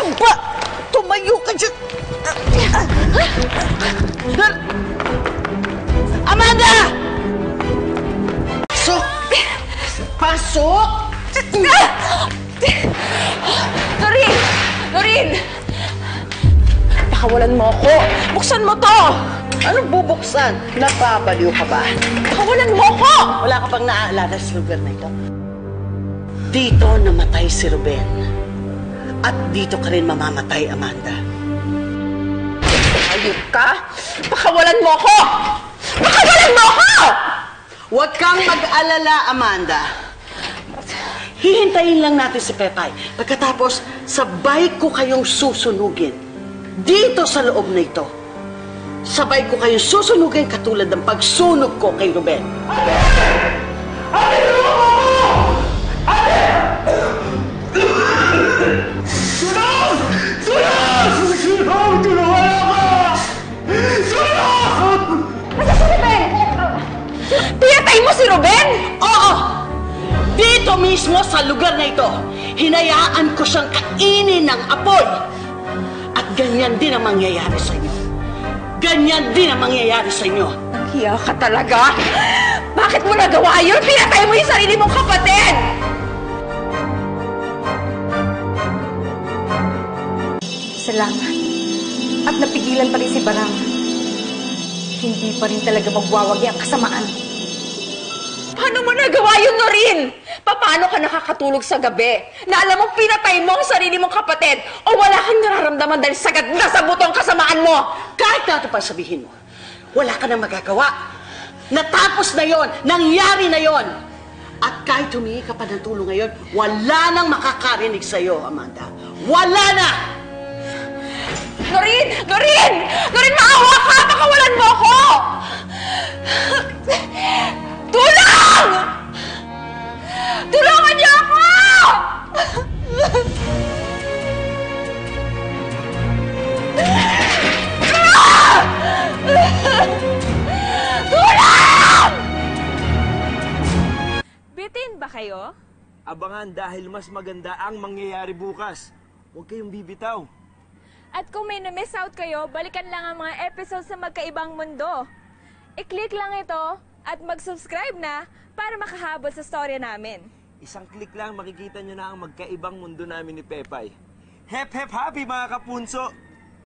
ka ba? Tumayo ka dyan! Amanda! Pasok! Pasok! Noreen! Noreen! Pakawalan mo ako! Buksan mo to! Anong bubuksan? Napapaliw ka ba? Pakawalan mo ako! Wala ka bang naaalala sa lugar na ito? Dito namatay si Ruben. At dito ka rin mamamatay, Amanda. Ayun ka? Pakawalan mo ako! Pakawalan mo ako! Huwag kang mag-alala, Amanda. Hihintayin lang natin si Pepay. Pagkatapos, sabay ko kayong susunugin. Dito sa loob na ito. Sabay ko kayong susunugin katulad ng pagsunog ko kay Ruben. Sunog! Sunog! Sunog! Tulungan ako! Sunog! Nasa si Ruben? Pinatay mo si Ruben? Oo! Dito mismo sa lugar na ito, hinayaan ko siyang kainin ng apoy. At ganyan din ang mangyayari sa inyo. Ganyan din ang mangyayari sa inyo. Hiya ka talaga? Bakit mo nagawa yun? Pinatay mo yung sarili mong kapatid! Salamat. At napigilan pa rin si Barang. Hindi pa rin talaga magwawagi ang kasamaan. Paano mo nagawa yun, Noreen? Paano ka nakakatulog sa gabi? Na alam mong pinatay mo ang sarili mong kapatid o wala kang nararamdaman dahil sagad na sa buto ang kasamaan mo? Kahit na ito pa sabihin mo, wala ka nang magagawa. Natapos na yon, nangyari na yon. At kahit humingi ka pa ng tulong ngayon, wala nang makakarinig sa'yo, Amanda. Wala na! Noreen! Noreen! Noreen, maawa ka! Pakawalan mo ako! Tulong! Tulungan niyo ako! Tulong! Bitin ba kayo? Abangan dahil mas maganda ang mangyayari bukas. Huwag kayong bibitaw. At kung may na-miss out kayo, balikan lang ang mga episodes sa Magkaibang Mundo. I-click lang ito at mag-subscribe na para makahabol sa storya namin. Isang click lang makikita nyo na ang magkaibang mundo namin ni Pepay. Hep hep happy mga kapunso!